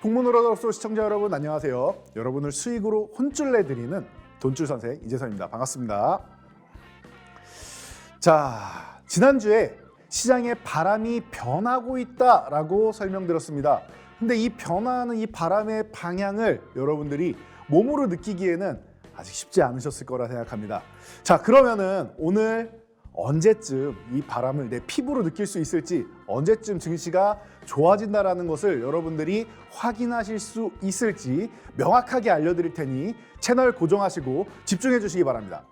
풍문으로서 시청자 여러분 안녕하세요. 여러분을 수익으로 혼쭐 내드리는 돈줄 선생 이재선입니다. 반갑습니다. 자, 지난주에 시장에 바람이 변하고 있다라고 설명드렸습니다. 근데 이 변화하는 이 바람의 방향을 여러분들이 몸으로 느끼기에는 아직 쉽지 않으셨을 거라 생각합니다. 자, 그러면은 오늘 언제쯤 이 바람을 내 피부로 느낄 수 있을지, 언제쯤 증시가 좋아진다라는 것을 여러분들이 확인하실 수 있을지 명확하게 알려드릴 테니 채널 고정하시고 집중해 주시기 바랍니다.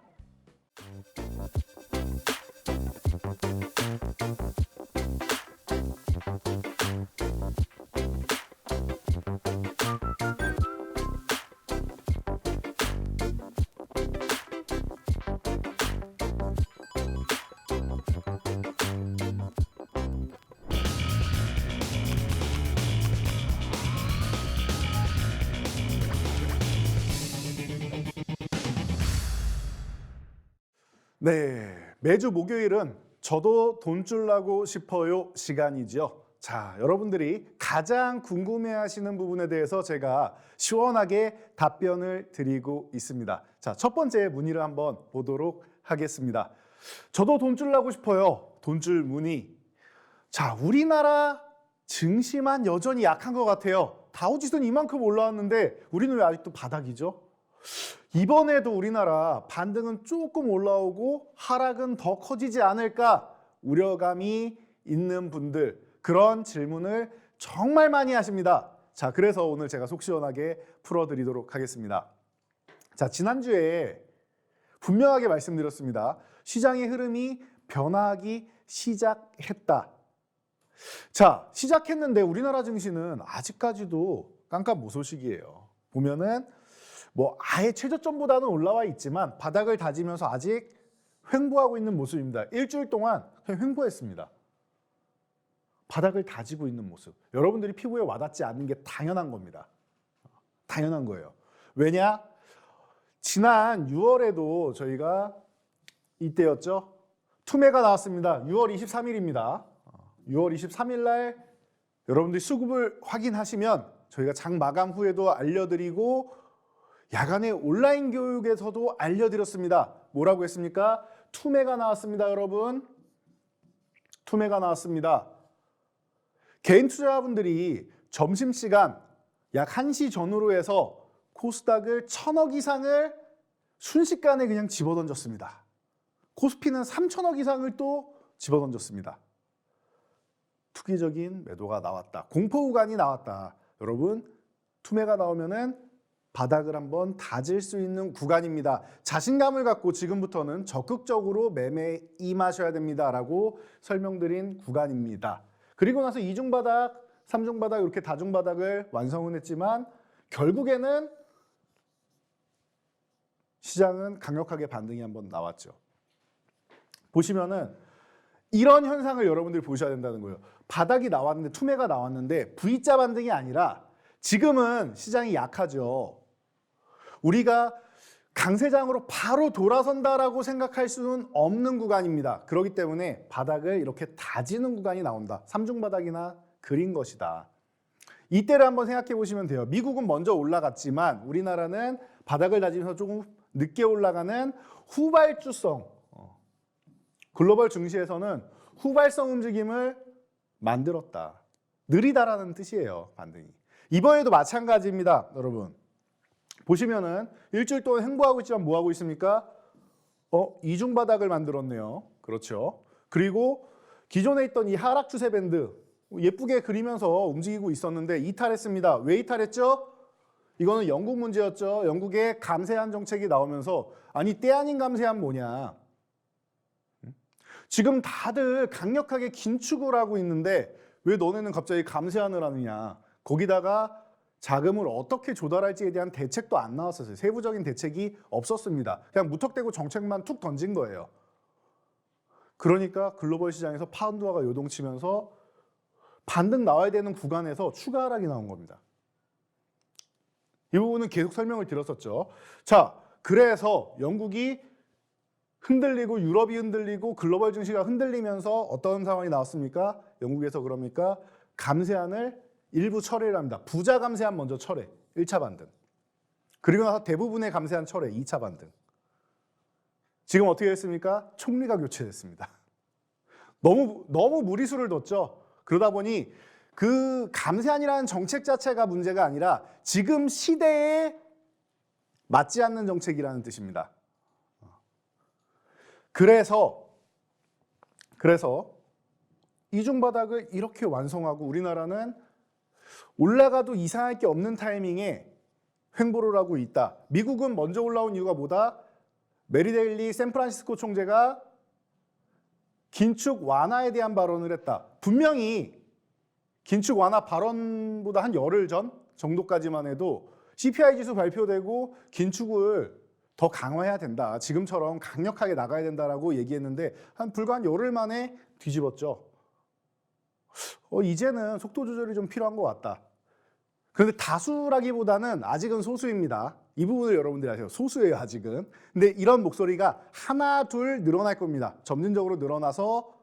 네, 매주 목요일은 저도 돈줄 나고 싶어요 시간이죠. 자, 여러분들이 가장 궁금해하시는 부분에 대해서 제가 시원하게 답변을 드리고 있습니다. 자, 첫 번째 문의를 한번 보도록 하겠습니다. 저도 돈줄 나고 싶어요. 돈줄 문의. 자, 우리나라 증시만 여전히 약한 것 같아요. 다우지수는 이만큼 올라왔는데 우리는 왜 아직도 바닥이죠? 이번에도 우리나라 반등은 조금 올라오고 하락은 더 커지지 않을까 우려감이 있는 분들, 그런 질문을 정말 많이 하십니다. 자, 그래서 오늘 제가 속 시원하게 풀어드리도록 하겠습니다. 자, 지난주에 분명하게 말씀드렸습니다. 시장의 흐름이 변화하기 시작했다. 자, 시작했는데 우리나라 증시는 아직까지도 깜깜무소식이에요. 보면은 아예 최저점보다는 올라와 있지만 바닥을 다지면서 아직 횡보하고 있는 모습입니다. 일주일 동안 그냥 횡보했습니다. 바닥을 다지고 있는 모습. 여러분들이 피부에 와닿지 않는 게 당연한 겁니다. 당연한 거예요. 왜냐? 지난 6월에도 저희가 이때였죠. 투매가 나왔습니다. 6월 23일입니다. 6월 23일 날 여러분들이 수급을 확인하시면 저희가 장 마감 후에도 알려드리고 야간에 온라인 교육에서도 알려드렸습니다. 뭐라고 했습니까? 투매가 나왔습니다, 여러분. 투매가 나왔습니다. 개인 투자자분들이 점심시간 약 1시 전후로 해서 코스닥을 1000억 이상을 순식간에 그냥 집어던졌습니다. 코스피는 3000억 이상을 또 집어던졌습니다. 투기적인 매도가 나왔다. 공포 구간이 나왔다. 여러분, 투매가 나오면은 바닥을 한번 다질 수 있는 구간입니다. 자신감을 갖고 지금부터는 적극적으로 매매에 임하셔야 됩니다라고 설명드린 구간입니다. 그리고 나서 2중 바닥, 3중 바닥 이렇게 다중 바닥을 완성은 했지만 결국에는 시장은 강력하게 반등이 한번 나왔죠. 보시면은 이런 현상을 여러분들이 보셔야 된다는 거예요. 바닥이 나왔는데, 투매가 나왔는데 V자 반등이 아니라 지금은 시장이 약하죠. 우리가 강세장으로 바로 돌아선다라고 생각할 수는 없는 구간입니다. 그렇기 때문에 바닥을 이렇게 다지는 구간이 나온다. 3중 바닥이나 그린 것이다. 이때를 한번 생각해 보시면 돼요. 미국은 먼저 올라갔지만 우리나라는 바닥을 다지면서 조금 늦게 올라가는 후발주성, 글로벌 증시에서는 후발성 움직임을 만들었다. 느리다라는 뜻이에요, 반등이. 이번에도 마찬가지입니다, 여러분. 보시면은 일주일 동안 횡보하고 있지만 뭐 하고 있습니까? 이중 바닥을 만들었네요. 그렇죠. 그리고 기존에 있던 이 하락 추세 밴드 예쁘게 그리면서 움직이고 있었는데 이탈했습니다. 왜 이탈했죠? 이거는 영국 문제였죠. 영국의 감세한 정책이 나오면서 아니 때 아닌 감세한 뭐냐. 지금 다들 강력하게 긴축을 하고 있는데 왜 너네는 갑자기 감세안을 하느냐. 거기다가 자금을 어떻게 조달할지에 대한 대책도 안 나왔었어요. 세부적인 대책이 없었습니다. 그냥 무턱대고 정책만 툭 던진 거예요. 그러니까 글로벌 시장에서 파운드화가 요동치면서 반등 나와야 되는 구간에서 추가 하락이 나온 겁니다. 이 부분은 계속 설명을 드렸었죠. 자, 그래서 영국이 흔들리고 유럽이 흔들리고 글로벌 증시가 흔들리면서 어떤 상황이 나왔습니까? 영국에서 그럽니까? 감세안을 일부 철회를 합니다. 부자 감세한 먼저 철회, 1차 반등. 그리고 나서 대부분의 감세한 철회, 2차 반등. 지금 어떻게 됐습니까? 총리가 교체됐습니다. 너무 무리수를 뒀죠. 그러다 보니 그 감세안이라는 정책 자체가 문제가 아니라 지금 시대에 맞지 않는 정책이라는 뜻입니다. 그래서 이중바닥을 이렇게 완성하고 우리나라는 올라가도 이상할 게 없는 타이밍에 횡보를 하고 있다. 미국은 먼저 올라온 이유가 뭐다? 메리 데일리 샌프란시스코 총재가 긴축 완화에 대한 발언을 했다. 분명히 긴축 완화 발언보다 한 열흘 전 정도까지만 해도 CPI 지수 발표되고 긴축을 더 강화해야 된다. 지금처럼 강력하게 나가야 된다라고 얘기했는데 불과 한 열흘 만에 뒤집었죠. 이제는 속도 조절이 좀 필요한 것 같다. 그런데 다수라기보다는 아직은 소수입니다. 이 부분을 여러분들이 아세요. 소수예요, 아직은. 근데 이런 목소리가 하나, 둘 늘어날 겁니다. 점진적으로 늘어나서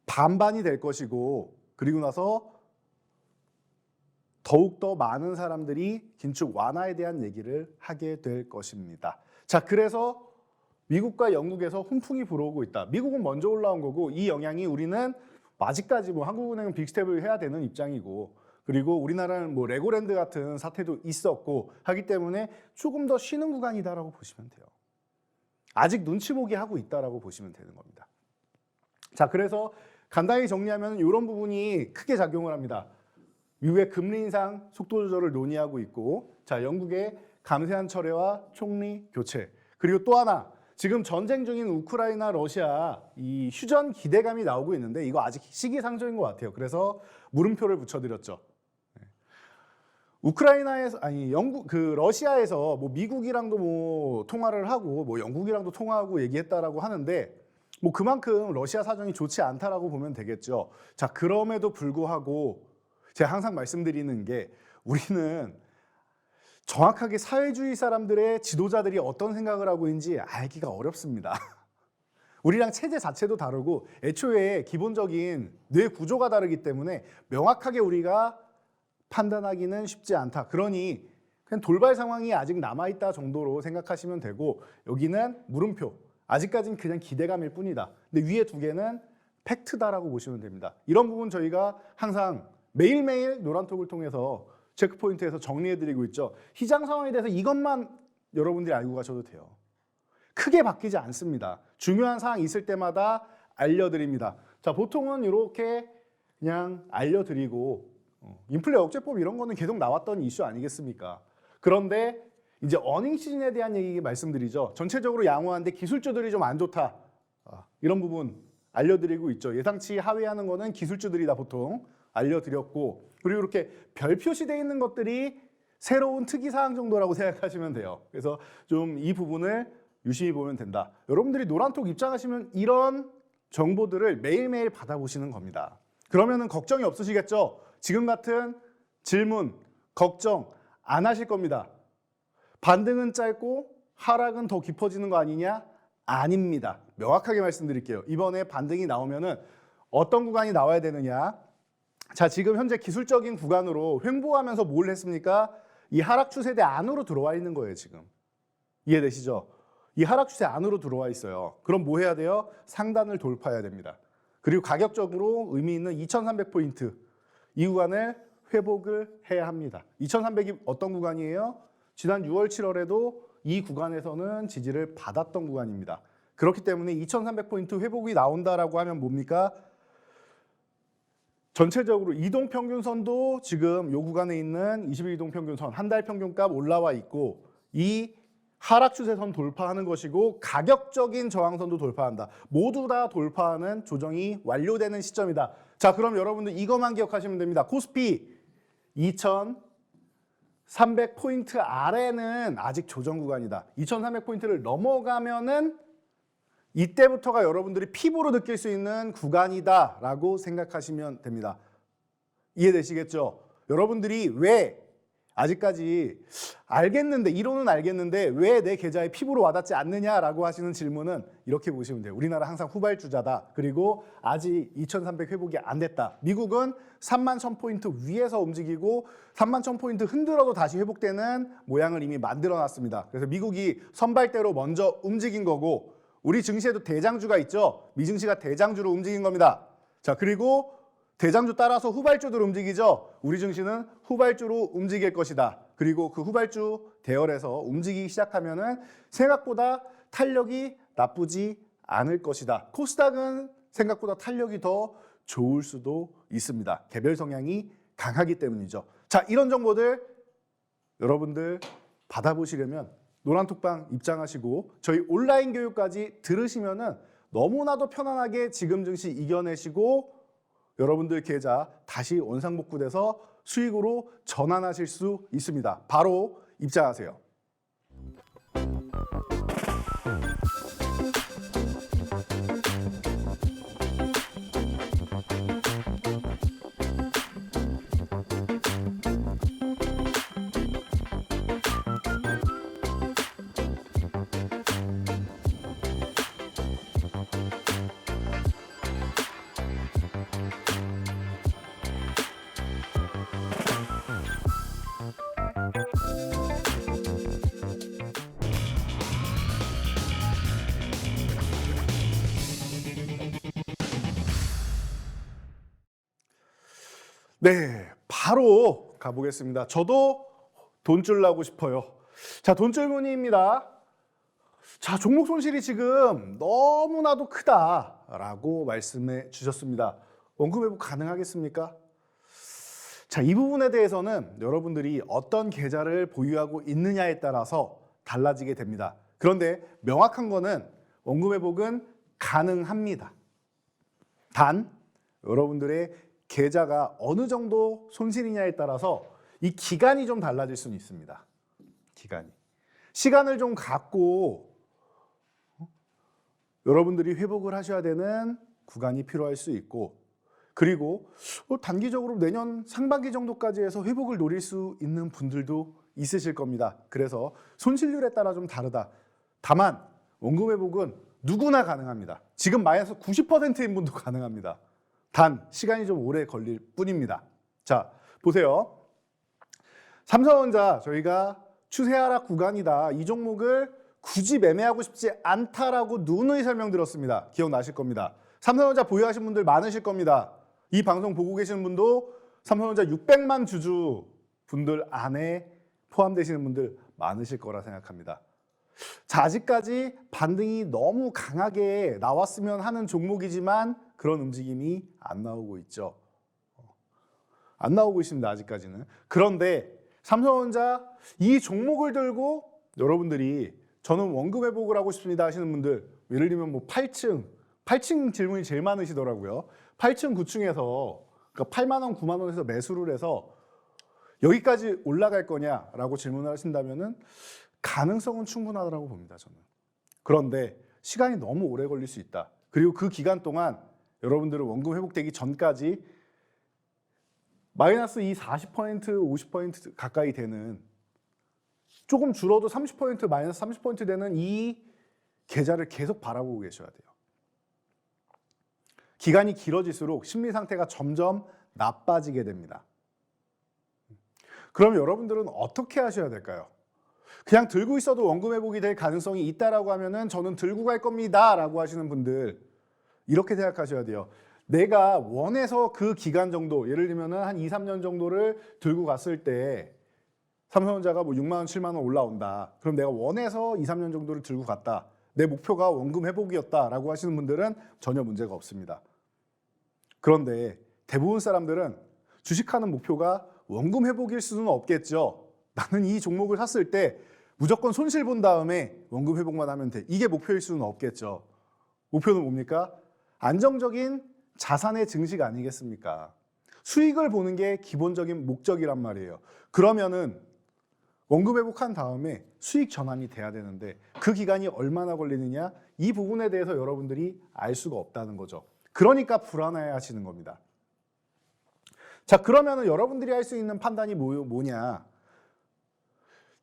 반반이 될 것이고, 그리고 나서 더욱더 많은 사람들이 긴축 완화에 대한 얘기를 하게 될 것입니다. 자, 그래서 미국과 영국에서 훈풍이 불어오고 있다. 미국은 먼저 올라온 거고 이 영향이 우리는 아직까지 한국은행은 빅스텝을 해야 되는 입장이고, 그리고 우리나라는 레고랜드 같은 사태도 있었고 하기 때문에 조금 더 쉬는 구간이다라고 보시면 돼요. 아직 눈치 보기 하고 있다라고 보시면 되는 겁니다. 자, 그래서 간단히 정리하면 이런 부분이 크게 작용을 합니다. 미국의 금리 인상 속도 조절을 논의하고 있고, 자, 영국의 감세안 철회와 총리 교체, 그리고 또 하나 지금 전쟁 중인 우크라이나 러시아 이 휴전 기대감이 나오고 있는데 이거 아직 시기상조인 것 같아요. 그래서 물음표를 붙여드렸죠. 우크라이나에서 러시아에서 미국이랑도 통화를 하고 영국이랑도 통화하고 얘기했다라고 하는데 그만큼 러시아 사정이 좋지 않다라고 보면 되겠죠. 자, 그럼에도 불구하고 제가 항상 말씀드리는 게 우리는 정확하게 사회주의 사람들의 지도자들이 어떤 생각을 하고 있는지 알기가 어렵습니다. 우리랑 체제 자체도 다르고 애초에 기본적인 뇌 구조가 다르기 때문에 명확하게 우리가 판단하기는 쉽지 않다. 그러니 그냥 돌발 상황이 아직 남아있다 정도로 생각하시면 되고, 여기는 물음표, 아직까지는 그냥 기대감일 뿐이다. 근데 위에 두 개는 팩트다라고 보시면 됩니다. 이런 부분 저희가 항상 매일매일 노란톡을 통해서 체크포인트에서 정리해드리고 있죠. 시장 상황에 대해서 이것만 여러분들이 알고 가셔도 돼요. 크게 바뀌지 않습니다. 중요한 사항이 있을 때마다 알려드립니다. 자, 보통은 이렇게 그냥 알려드리고 인플레 억제법 이런 거는 계속 나왔던 이슈 아니겠습니까? 그런데 이제 어닝 시즌에 대한 얘기 말씀드리죠. 전체적으로 양호한데 기술주들이 좀 안 좋다. 이런 부분 알려드리고 있죠. 예상치 하회하는 거는 기술주들이다 보통 알려드렸고, 그리고 이렇게 별 표시되어 있는 것들이 새로운 특이사항 정도라고 생각하시면 돼요. 그래서 좀 이 부분을 유심히 보면 된다. 여러분들이 노란톡 입장하시면 이런 정보들을 매일매일 받아보시는 겁니다. 그러면은 걱정이 없으시겠죠? 지금 같은 질문, 걱정 안 하실 겁니다. 반등은 짧고 하락은 더 깊어지는 거 아니냐? 아닙니다. 명확하게 말씀드릴게요. 이번에 반등이 나오면은 어떤 구간이 나와야 되느냐? 자, 지금 현재 기술적인 구간으로 횡보하면서 뭘 했습니까? 이 하락 추세대 안으로 들어와 있는 거예요, 지금. 이해되시죠? 이 하락 추세 안으로 들어와 있어요. 그럼 뭐 해야 돼요? 상단을 돌파해야 됩니다. 그리고 가격적으로 의미 있는 2300포인트, 이 구간을 회복을 해야 합니다. 2300이 어떤 구간이에요? 지난 6월, 7월에도 이 구간에서는 지지를 받았던 구간입니다. 그렇기 때문에 2300포인트 회복이 나온다라고 하면 뭡니까? 전체적으로 이동평균선도 지금 이 구간에 있는 21 이동평균선 한 달 평균값 올라와 있고, 이 하락 추세선 돌파하는 것이고 가격적인 저항선도 돌파한다. 모두 다 돌파하는 조정이 완료되는 시점이다. 자, 그럼 여러분들 이것만 기억하시면 됩니다. 코스피 2300포인트 아래는 아직 조정 구간이다. 2300포인트를 넘어가면은 이때부터가 여러분들이 피부로 느낄 수 있는 구간이다라고 생각하시면 됩니다. 이해되시겠죠? 여러분들이 왜 아직까지 알겠는데, 이론은 알겠는데 왜 내 계좌에 피부로 와닿지 않느냐라고 하시는 질문은 이렇게 보시면 돼요. 우리나라 항상 후발주자다. 그리고 아직 2300 회복이 안 됐다. 미국은 31,000포인트 위에서 움직이고 31,000포인트 흔들어도 다시 회복되는 모양을 이미 만들어 놨습니다. 그래서 미국이 선발대로 먼저 움직인 거고, 우리 증시에도 대장주가 있죠. 미증시가 대장주로 움직인 겁니다. 자, 그리고 대장주 따라서 후발주들 움직이죠. 우리 증시는 후발주로 움직일 것이다. 그리고 그 후발주 대열에서 움직이기 시작하면은 생각보다 탄력이 나쁘지 않을 것이다. 코스닥은 생각보다 탄력이 더 좋을 수도 있습니다. 개별 성향이 강하기 때문이죠. 자, 이런 정보들 여러분들 받아보시려면 노란톡방 입장하시고 저희 온라인 교육까지 들으시면은 너무나도 편안하게 지금 증시 이겨내시고 여러분들 계좌 다시 원상복구돼서 수익으로 전환하실 수 있습니다. 바로 입장하세요. 네, 바로 가보겠습니다. 저도 돈줄 나고 싶어요. 자, 돈줄 문의입니다. 자, 종목 손실이 지금 너무나도 크다라고 말씀해 주셨습니다. 원금 회복 가능하겠습니까? 자, 이 부분에 대해서는 여러분들이 어떤 계좌를 보유하고 있느냐에 따라서 달라지게 됩니다. 그런데 명확한 거는 원금 회복은 가능합니다. 단, 여러분들의 계좌가 어느 정도 손실이냐에 따라서 이 기간이 좀 달라질 수는 있습니다. 기간이. 시간을 좀 갖고 여러분들이 회복을 하셔야 되는 구간이 필요할 수 있고, 그리고 단기적으로 내년 상반기 정도까지 해서 회복을 노릴 수 있는 분들도 있으실 겁니다. 그래서 손실률에 따라 좀 다르다. 다만 원금 회복은 누구나 가능합니다. 지금 마이너스 90%인 분도 가능합니다. 단 시간이 좀 오래 걸릴 뿐입니다. 자, 보세요. 삼성전자 저희가 추세 하락 구간이다. 이 종목을 굳이 매매하고 싶지 않다라고 누누이 설명드렸습니다. 기억나실 겁니다. 삼성전자 보유하신 분들 많으실 겁니다. 이 방송 보고 계시는 분도 삼성전자 600만 주주 분들 안에 포함되시는 분들 많으실 거라 생각합니다. 자, 아직까지 반등이 너무 강하게 나왔으면 하는 종목이지만 그런 움직임이 안 나오고 있죠. 안 나오고 있습니다. 아직까지는. 그런데 삼성전자 이 종목을 들고 여러분들이 저는 원금 회복을 하고 싶습니다 하시는 분들, 예를 들면 뭐 8층 질문이 제일 많으시더라고요. 8층, 9층에서 그러니까 8만 원, 9만 원에서 매수를 해서 여기까지 올라갈 거냐라고 질문을 하신다면은 가능성은 충분하다고 봅니다, 저는. 그런데 시간이 너무 오래 걸릴 수 있다. 그리고 그 기간 동안 여러분들은 원금 회복되기 전까지 마이너스 이 40%, 50% 가까이 되는, 조금 줄어도 30%, 마이너스 30% 되는 이 계좌를 계속 바라보고 계셔야 돼요. 기간이 길어질수록 심리 상태가 점점 나빠지게 됩니다. 그럼 여러분들은 어떻게 하셔야 될까요? 그냥 들고 있어도 원금 회복이 될 가능성이 있다라고 하면은 저는 들고 갈 겁니다 라고 하시는 분들, 이렇게 생각하셔야 돼요. 내가 원해서 그 기간 정도, 예를 들면 한 2, 3년 정도를 들고 갔을 때 삼성전자가 뭐 6만 원, 7만 원 올라온다. 그럼 내가 원해서 2, 3년 정도를 들고 갔다. 내 목표가 원금 회복이었다라고 하시는 분들은 전혀 문제가 없습니다. 그런데 대부분 사람들은 주식하는 목표가 원금 회복일 수는 없겠죠. 나는 이 종목을 샀을 때 무조건 손실 본 다음에 원금 회복만 하면 돼. 이게 목표일 수는 없겠죠. 목표는 뭡니까? 안정적인 자산의 증식 아니겠습니까? 수익을 보는 게 기본적인 목적이란 말이에요. 그러면은 원금 회복한 다음에 수익 전환이 돼야 되는데 그 기간이 얼마나 걸리느냐, 이 부분에 대해서 여러분들이 알 수가 없다는 거죠. 그러니까 불안해 하시는 겁니다. 자, 그러면은 여러분들이 할 수 있는 판단이 뭐냐?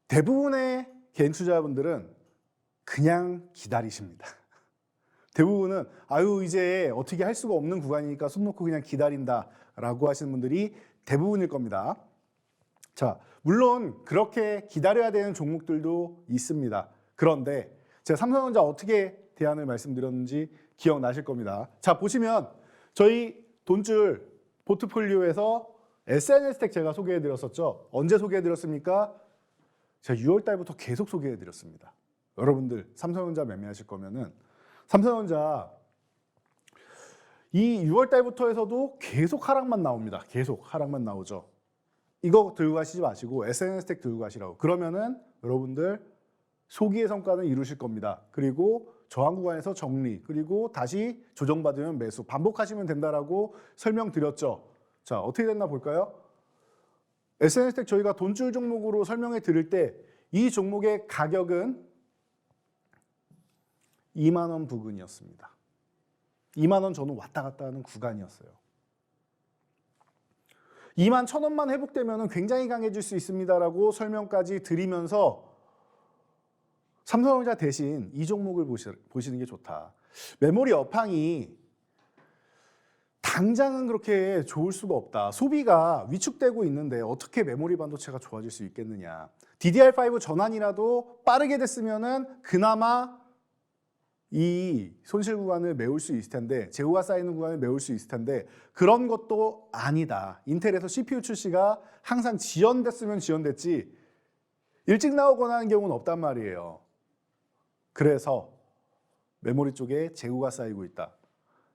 대부분의 개인 투자자분들은 그냥 기다리십니다. 대부분은 아유 이제 어떻게 할 수가 없는 구간이니까 손 놓고 그냥 기다린다라고 하시는 분들이 대부분일 겁니다. 자, 물론 그렇게 기다려야 되는 종목들도 있습니다. 그런데 제가 삼성전자 어떻게 대안을 말씀드렸는지 기억나실 겁니다. 자, 보시면 저희 돈줄 포트폴리오에서 SNS텍 제가 소개해드렸었죠. 언제 소개해드렸습니까? 제가 6월 달부터 계속 소개해드렸습니다. 여러분들 삼성전자 매매하실 거면은 삼성전자 이 6월 달부터 해서도 계속 하락만 나옵니다. 계속 하락만 나오죠. 이거 들고 가시지 마시고 SNS텍 들고 가시라고. 그러면은 여러분들 소기의 성과는 이루실 겁니다. 그리고 저항 구간에서 정리, 그리고 다시 조정받으면 매수, 반복하시면 된다라고 설명드렸죠. 자, 어떻게 됐나 볼까요? SNS텍 저희가 돈줄 종목으로 설명해 드릴 때 이 종목의 가격은 2만 원 부근이었습니다. 2만 원 저는 왔다 갔다 하는 구간이었어요. 2만 1,000원만 회복되면 굉장히 강해질 수 있습니다라고 설명까지 드리면서 삼성전자 대신 이 종목을 보시는 게 좋다. 메모리 업황이 당장은 그렇게 좋을 수가 없다. 소비가 위축되고 있는데 어떻게 메모리 반도체가 좋아질 수 있겠느냐. DDR5 전환이라도 빠르게 됐으면은 그나마 이 손실 구간을 메울 수 있을 텐데, 재고가 쌓이는 구간을 메울 수 있을 텐데 그런 것도 아니다. 인텔에서 CPU 출시가 항상 지연됐으면 지연됐지 일찍 나오거나 하는 경우는 없단 말이에요. 그래서 메모리 쪽에 재고가 쌓이고 있다.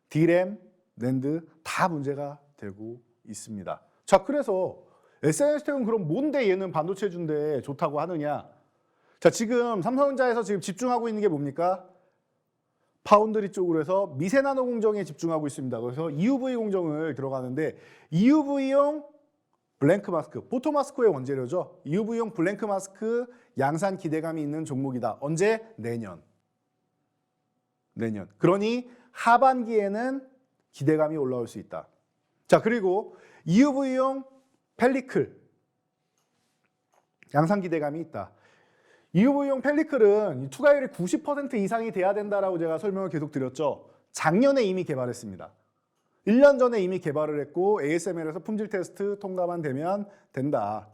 D램, 낸드 다 문제가 되고 있습니다. 자, 그래서 SNS텍은 그럼 뭔데 얘는 반도체 준데 좋다고 하느냐? 자, 지금 삼성전자에서 지금 집중하고 있는 게 뭡니까? 파운드리 쪽으로 해서 미세나노 공정에 집중하고 있습니다. 그래서 EUV 공정을 들어가는데 EUV용 블랭크 마스크, 포토 마스크의 원재료죠. EUV용 블랭크 마스크 양산 기대감이 있는 종목이다. 언제? 내년. 그러니 하반기에는 기대감이 올라올 수 있다. 자, 그리고 EUV용 펠리클 양산 기대감이 있다. EUV용 펠리클은 투과율이 90% 이상이 돼야 된다라고 제가 설명을 계속 드렸죠. 작년에 이미 개발했습니다. 1년 전에 이미 개발을 했고 ASML에서 품질 테스트 통과만 되면 된다.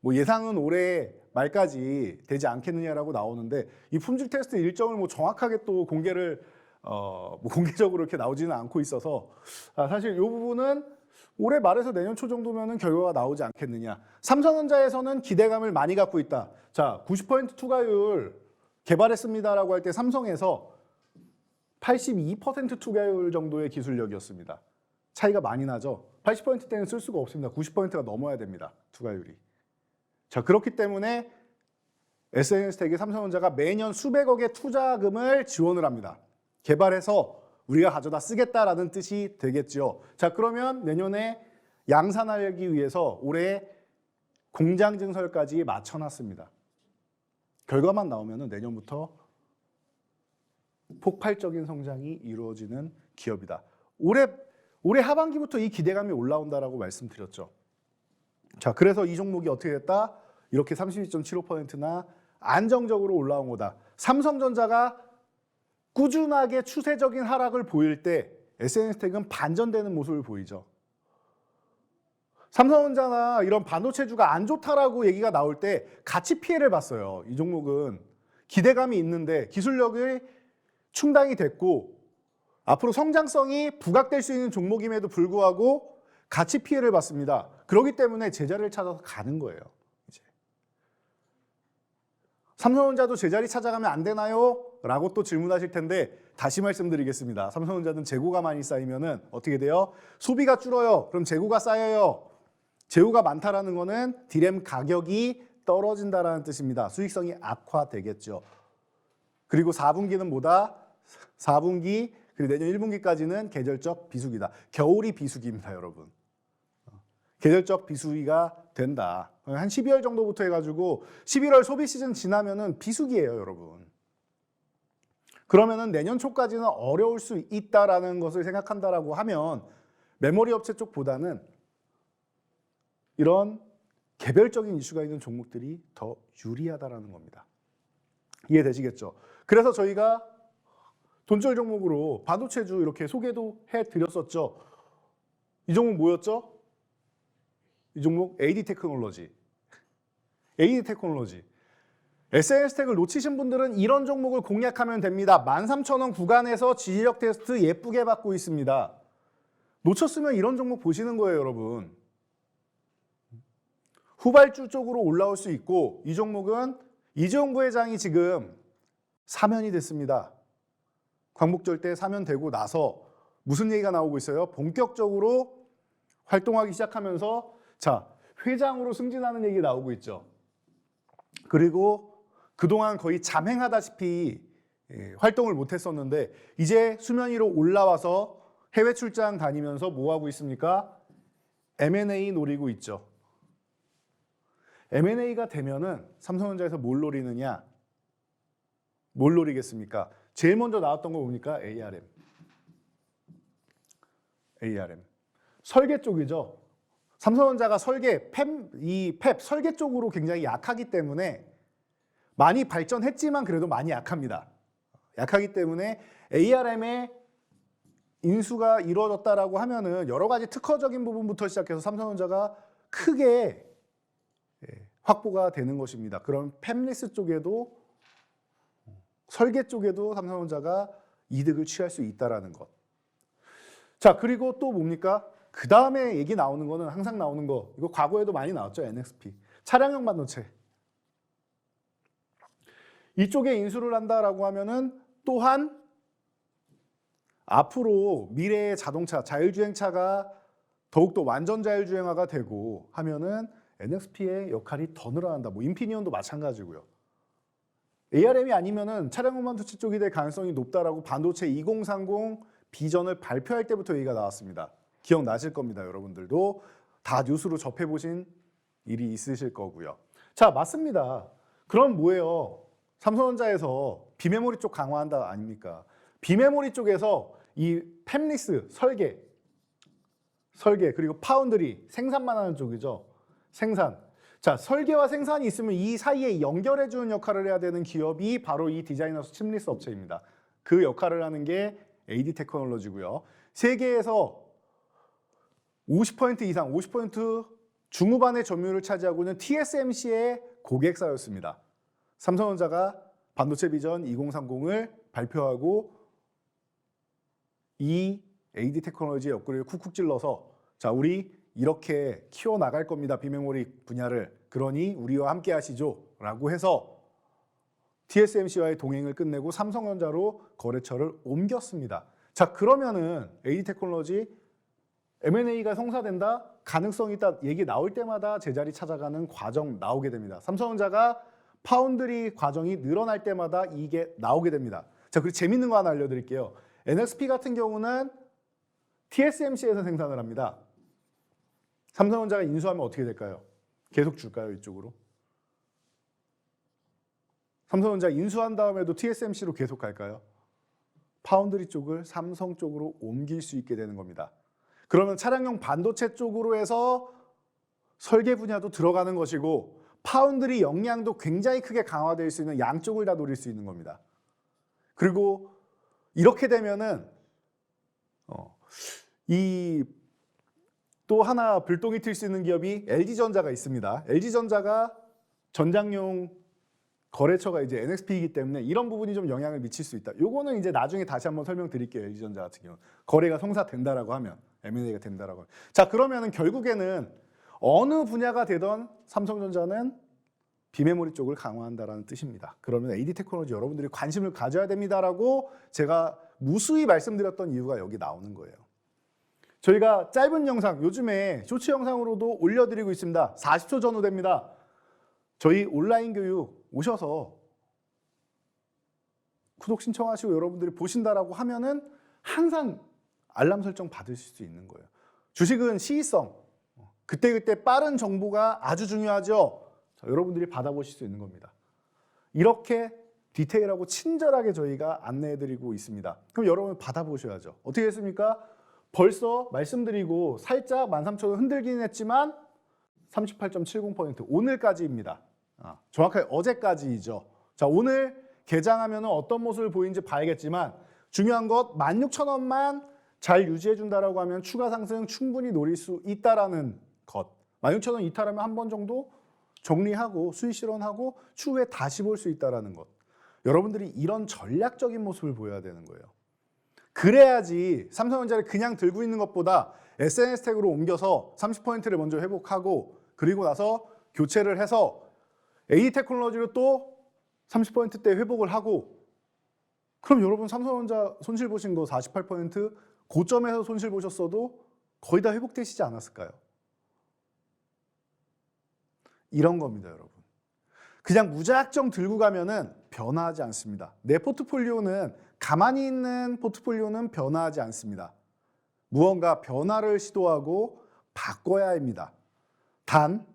뭐 예상은 올해 말까지 되지 않겠느냐라고 나오는데 이 품질 테스트 일정을 뭐 정확하게 또 공개를 뭐 공개적으로 이렇게 나오지는 않고 있어서 사실 이 부분은 올해 말에서 내년 초 정도면은 결과가 나오지 않겠느냐. 삼성전자에서는 기대감을 많이 갖고 있다. 자, 90% 투과율 개발했습니다라고 할 때 삼성에서 82% 투과율 정도의 기술력이었습니다. 차이가 많이 나죠. 80%대는 쓸 수가 없습니다. 90%가 넘어야 됩니다. 투과율이. 자, 그렇기 때문에 SNS텍이 삼성전자가 매년 수백억의 투자금을 지원을 합니다. 개발해서 우리가 가져다 쓰겠다라는 뜻이 되겠죠. 자, 그러면 내년에 양산하기 위해서 올해 공장 증설까지 맞춰놨습니다. 결과만 나오면 내년부터 폭발적인 성장이 이루어지는 기업이다. 올해 하반기부터 이 기대감이 올라온다라고 말씀드렸죠. 자, 그래서 이 종목이 어떻게 됐다? 이렇게 32.75%나 안정적으로 올라온 거다. 삼성전자가 꾸준하게 추세적인 하락을 보일 때 SNS텍은 반전되는 모습을 보이죠. 삼성전자나 이런 반도체주가 안 좋다라고 얘기가 나올 때 같이 피해를 봤어요. 이 종목은 기대감이 있는데 기술력이 충당이 됐고 앞으로 성장성이 부각될 수 있는 종목임에도 불구하고 같이 피해를 봤습니다. 그렇기 때문에 제자리를 찾아서 가는 거예요. 이제. 삼성전자도 제자리 찾아가면 안 되나요? 라고 또 질문하실 텐데 다시 말씀드리겠습니다. 삼성전자는 재고가 많이 쌓이면은 어떻게 돼요? 소비가 줄어요. 그럼 재고가 쌓여요. 재고가 많다라는 거는 D램 가격이 떨어진다라는 뜻입니다. 수익성이 악화되겠죠. 그리고 4분기는 뭐다? 4분기 그리고 내년 1분기까지는 계절적 비수기다. 겨울이 비수기입니다, 여러분. 계절적 비수기가 된다. 한 12월 정도부터 해가지고 11월 소비 시즌 지나면은 비수기예요, 여러분. 그러면은 내년 초까지는 어려울 수 있다라는 것을 생각한다라고 하면 메모리 업체 쪽보다는 이런 개별적인 이슈가 있는 종목들이 더 유리하다라는 겁니다. 이해되시겠죠? 그래서 저희가 돈줄 종목으로 반도체주 이렇게 소개도 해드렸었죠. 이 종목 뭐였죠? 이 종목 AD 테크놀로지. AD 테크놀로지. SNS택을 놓치신 분들은 이런 종목을 공략하면 됩니다. 13,000원 구간에서 지지력 테스트 예쁘게 받고 있습니다. 놓쳤으면 이런 종목 보시는 거예요, 여러분. 후발주 쪽으로 올라올 수 있고 이 종목은 이재용 부회장이 지금 사면이 됐습니다. 광복절 때 사면되고 나서 무슨 얘기가 나오고 있어요? 본격적으로 활동하기 시작하면서 자, 회장으로 승진하는 얘기 나오고 있죠. 그리고 그동안 거의 잠행하다시피 활동을 못했었는데 이제 수면 위로 올라와서 해외 출장 다니면서 뭐 하고 있습니까? M&A 노리고 있죠. M&A가 되면은 삼성전자에서 뭘 노리느냐? 뭘 노리겠습니까? 제일 먼저 나왔던 거 뭡니까? ARM. ARM. 설계 쪽이죠. 삼성전자가 설계, 팹 설계 쪽으로 굉장히 약하기 때문에 많이 발전했지만 그래도 많이 약합니다. 약하기 때문에 ARM의 인수가 이루어졌다라고 하면은 여러 가지 특허적인 부분부터 시작해서 삼성전자가 크게 확보가 되는 것입니다. 그럼 팹리스 쪽에도 설계 쪽에도 삼성전자가 이득을 취할 수 있다라는 것. 자, 그리고 또 뭡니까? 그 다음에 얘기 나오는 거는 항상 나오는 거. 이거 과거에도 많이 나왔죠. NXP. 차량용 반도체. 이쪽에 인수를 한다라고 하면은 또한 앞으로 미래의 자동차, 자율주행차가 더욱더 완전 자율주행화가 되고 하면은 NXP의 역할이 더 늘어난다. 뭐 인피니온도 마찬가지고요. ARM이 아니면은 차량용 반도체 쪽이 될 가능성이 높다라고 반도체 2030 비전을 발표할 때부터 얘기가 나왔습니다. 기억나실 겁니다. 여러분들도 다 뉴스로 접해보신 일이 있으실 거고요. 자, 맞습니다. 그럼 뭐예요? 삼성전자에서 비메모리 쪽 강화한다 아닙니까? 비메모리 쪽에서 이 팹리스 설계 그리고 파운드리 생산만 하는 쪽이죠. 생산. 자, 설계와 생산이 있으면 이 사이에 연결해주는 역할을 해야 되는 기업이 바로 이 디자이너스 칩리스 업체입니다. 그 역할을 하는 게 AD 테크놀로지고요. 세계에서 50% 이상, 50% 중후반의 점유율을 차지하고 있는 TSMC의 고객사였습니다. 삼성전자가 반도체 비전 2030을 발표하고 이 AD 테크놀로지의 업그레이드를 쿡쿡 찔러서 자, 우리 이렇게 키워나갈 겁니다. 비메모리 분야를. 그러니 우리와 함께 하시죠. 라고 해서 TSMC와의 동행을 끝내고 삼성전자로 거래처를 옮겼습니다. 자, 그러면은 AD 테크놀로지 M&A가 성사된다? 가능성이 있다. 얘기 나올 때마다 제자리 찾아가는 과정 나오게 됩니다. 삼성전자가 파운드리 과정이 늘어날 때마다 이게 나오게 됩니다. 자, 그리고 재밌는 거 하나 알려드릴게요. NXP 같은 경우는 TSMC에서 생산을 합니다. 삼성전자가 인수하면 어떻게 될까요? 계속 줄까요? 이쪽으로? 삼성전자 인수한 다음에도 TSMC로 계속 갈까요? 파운드리 쪽을 삼성 쪽으로 옮길 수 있게 되는 겁니다. 그러면 차량용 반도체 쪽으로 해서 설계 분야도 들어가는 것이고 파운드리 역량도 굉장히 크게 강화될 수 있는 양쪽을 다 노릴 수 있는 겁니다. 그리고 이렇게 되면은 이 또 하나 불똥이 튈 수 있는 기업이 LG전자가 있습니다. LG전자가 전장용 거래처가 이제 NXP이기 때문에 이런 부분이 좀 영향을 미칠 수 있다. 요거는 이제 나중에 다시 한번 설명드릴게요. LG전자 같은 경우는 거래가 성사된다라고 하면 M&A가 된다라고 하면. 자, 그러면은 결국에는 어느 분야가 되던 삼성전자는 비메모리 쪽을 강화한다라는 뜻입니다. 그러면 AD 테크놀로지 여러분들이 관심을 가져야 됩니다라고 제가 무수히 말씀드렸던 이유가 여기 나오는 거예요. 저희가 짧은 영상, 요즘에 쇼츠 영상으로도 올려드리고 있습니다. 40초 전후됩니다. 저희 온라인 교육 오셔서 구독 신청하시고 여러분들이 보신다라고 하면은 항상 알람 설정 받으실 수 있는 거예요. 주식은 시의성, 그때그때 빠른 정보가 아주 중요하죠. 자, 여러분들이 받아보실 수 있는 겁니다. 이렇게 디테일하고 친절하게 저희가 안내해드리고 있습니다. 그럼 여러분 받아보셔야죠. 어떻게 했습니까? 벌써 말씀드리고 살짝 13,000원 흔들기는 했지만 38.70%. 오늘까지입니다. 정확하게 어제까지이죠. 자, 오늘 개장하면 어떤 모습을 보이는지 봐야겠지만 중요한 것 16,000원만 잘 유지해준다라고 하면 추가 상승 충분히 노릴 수 있다라는 것. 16,000원 이탈하면 한 번 정도 정리하고 수익 실현하고 추후에 다시 볼 수 있다라는 것. 여러분들이 이런 전략적인 모습을 보여야 되는 거예요. 그래야지 삼성전자를 그냥 들고 있는 것보다 SNS 택으로 옮겨서 30%를 먼저 회복하고 그리고 나서 교체를 해서 AD테크놀로지로 또 30%대 회복을 하고 그럼 여러분 삼성전자 손실 보신 거 48% 고점에서 손실 보셨어도 거의 다 회복되시지 않았을까요? 이런 겁니다, 여러분. 그냥 무작정 들고 가면은 변화하지 않습니다. 내 포트폴리오는 가만히 있는 포트폴리오는 변화하지 않습니다. 무언가 변화를 시도하고 바꿔야 합니다. 단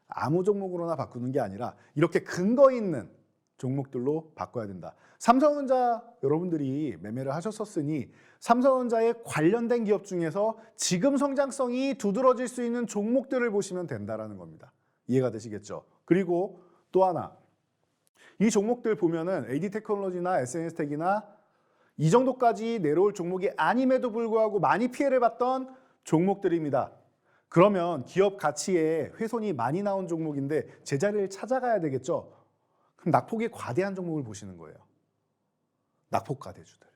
아무 종목으로나 바꾸는 게 아니라 이렇게 근거 있는 종목들로 바꿔야 된다. 삼성전자 여러분들이 매매를 하셨었으니 삼성전자에 관련된 기업 중에서 지금 성장성이 두드러질 수 있는 종목들을 보시면 된다라는 겁니다. 이해가 되시겠죠? 그리고 또 하나, 이 종목들 보면은 AD테크놀로지나 SNS텍이나 이 정도까지 내려올 종목이 아님에도 불구하고 많이 피해를 봤던 종목들입니다. 그러면 기업 가치에 훼손이 많이 나온 종목인데 제자리를 찾아가야 되겠죠? 그럼 낙폭이 과대한 종목을 보시는 거예요. 낙폭과대주들.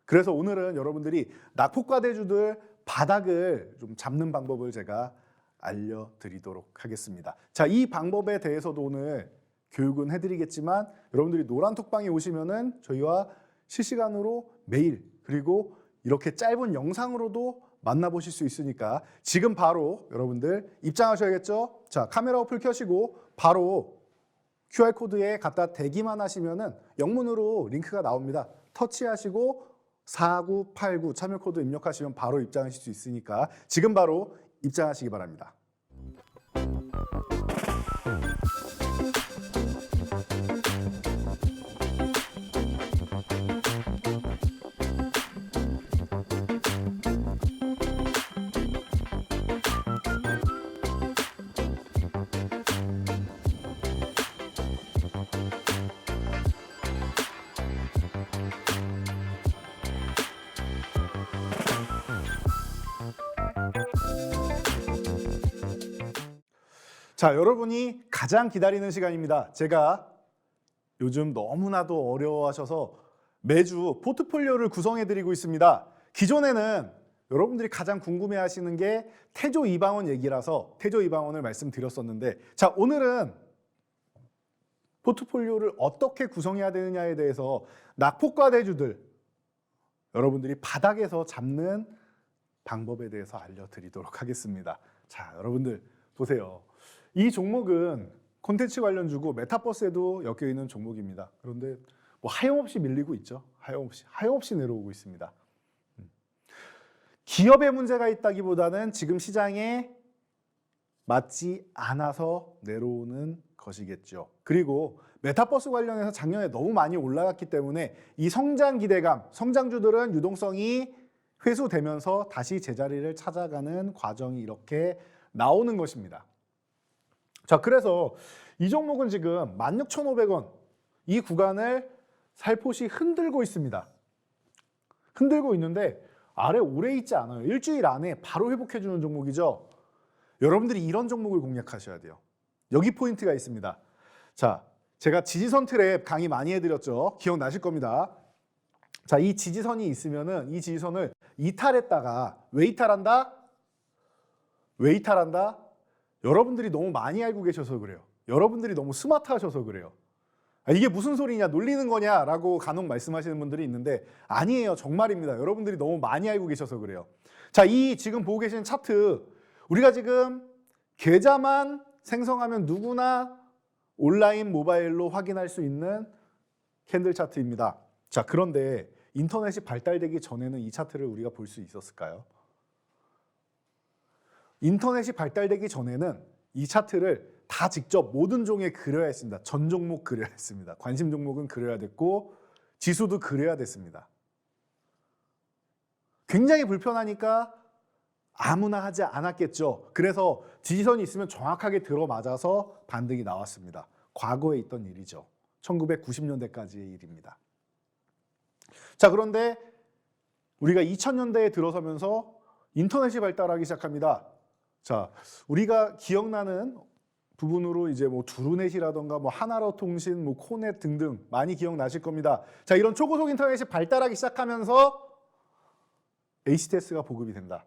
그래서 오늘은 여러분들이 낙폭과대주들 바닥을 좀 잡는 방법을 제가 알려드리도록 하겠습니다. 자, 이 방법에 대해서도 오늘 교육은 해드리겠지만 여러분들이 노란톡방에 오시면은 저희와 실시간으로 매일 그리고 이렇게 짧은 영상으로도 만나보실 수 있으니까 지금 바로 여러분들 입장하셔야겠죠? 자, 카메라 어플 켜시고 바로 QR코드에 갖다 대기만 하시면은 영문으로 링크가 나옵니다. 터치하시고 4989 참여코드 입력하시면 바로 입장하실 수 있으니까 지금 바로 입장하시기 바랍니다. 자, 여러분이 가장 기다리는 시간입니다. 제가 요즘 너무나도 어려워하셔서 매주 포트폴리오를 구성해드리고 있습니다. 기존에는 여러분들이 가장 궁금해하시는 게 태조 이방원 얘기라서 태조 이방원을 말씀드렸었는데 자, 오늘은 포트폴리오를 어떻게 구성해야 되느냐에 대해서 낙폭과대주들 여러분들이 바닥에서 잡는 방법에 대해서 알려드리도록 하겠습니다. 자, 여러분들 보세요. 이 종목은 콘텐츠 관련주고 메타버스에도 엮여있는 종목입니다. 그런데 뭐 하염없이 밀리고 있죠. 하염없이 내려오고 있습니다. 기업의 문제가 있다기보다는 지금 시장에 맞지 않아서 내려오는 것이겠죠. 그리고 메타버스 관련해서 작년에 너무 많이 올라갔기 때문에 이 성장 기대감, 성장주들은 유동성이 회수되면서 다시 제자리를 찾아가는 과정이 이렇게 나오는 것입니다. 자, 그래서 이 종목은 지금 16,500원 이 구간을 살포시 흔들고 있습니다. 흔들고 있는데 아래 오래 있지 않아요. 일주일 안에 바로 회복해주는 종목이죠. 여러분들이 이런 종목을 공략하셔야 돼요. 여기 포인트가 있습니다. 자, 제가 지지선 트랩 강의 많이 해드렸죠. 기억나실 겁니다. 자, 이 지지선이 있으면은 이 지지선을 이탈했다가 왜 이탈한다? 왜 이탈한다? 여러분들이 너무 많이 알고 계셔서 그래요. 여러분들이 너무 스마트하셔서 그래요. 이게 무슨 소리냐, 놀리는 거냐라고 간혹 말씀하시는 분들이 있는데 아니에요. 정말입니다. 여러분들이 너무 많이 알고 계셔서 그래요. 자, 이 지금 보고 계시는 차트 우리가 지금 계좌만 생성하면 누구나 온라인 모바일로 확인할 수 있는 캔들 차트입니다. 자, 그런데 인터넷이 발달되기 전에는 이 차트를 우리가 볼 수 있었을까요? 인터넷이 발달되기 전에는 이 차트를 다 직접 모든 종에 그려야 했습니다. 전 종목 그려야 했습니다. 관심 종목은 그려야 됐고 지수도 그려야 됐습니다. 굉장히 불편하니까 아무나 하지 않았겠죠. 그래서 지지선이 있으면 정확하게 들어맞아서 반등이 나왔습니다. 과거에 있던 일이죠. 1990년대까지의 일입니다. 자, 그런데 우리가 2000년대에 들어서면서 인터넷이 발달하기 시작합니다. 자, 우리가 기억나는 부분으로 이제 뭐 두루넷이라던가 뭐 하나로통신, 뭐 코넷 등등 많이 기억나실 겁니다. 자, 이런 초고속 인터넷이 발달하기 시작하면서 HTS가 보급이 된다.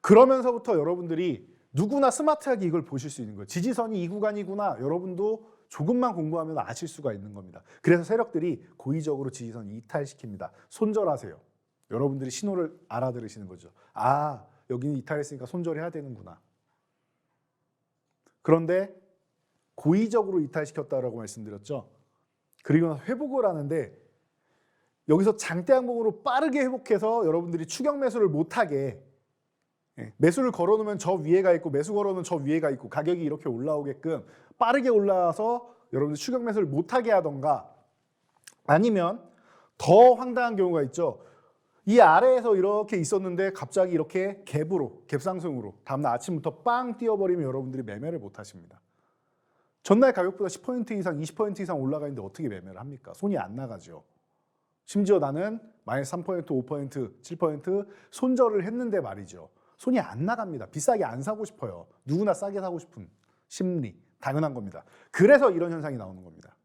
그러면서부터 여러분들이 누구나 스마트하게 이걸 보실 수 있는 거예요. 지지선이 이 구간이구나. 여러분도 조금만 공부하면 아실 수가 있는 겁니다. 그래서 세력들이 고의적으로 지지선 이탈시킵니다. 손절하세요. 여러분들이 신호를 알아들으시는 거죠. 아, 여기는 이탈했으니까 손절해야 되는구나. 그런데 고의적으로 이탈시켰다라고 말씀드렸죠. 그리고 회복을 하는데 여기서 장대 항목으로 빠르게 회복해서 여러분들이 추격 매수를 못하게, 매수를 걸어놓으면 저 위에가 있고 매수 걸어놓으면 저 위에가 있고 가격이 이렇게 올라오게끔 빠르게 올라와서 여러분들 추격 매수를 못하게 하던가, 아니면 더 황당한 경우가 있죠. 이 아래에서 이렇게 있었는데 갑자기 이렇게 갭으로, 갭상승으로 다음날 아침부터 빵 뛰어버리면 여러분들이 매매를 못 하십니다. 전날 가격보다 10% 이상, 20% 이상 올라가 있는데 어떻게 매매를 합니까? 손이 안 나가죠. 심지어 나는 마이너스 3%, 5%, 7% 손절을 했는데 말이죠. 손이 안 나갑니다. 비싸게 안 사고 싶어요. 누구나 싸게 사고 싶은 심리, 당연한 겁니다. 그래서 이런 현상이 나오는 겁니다.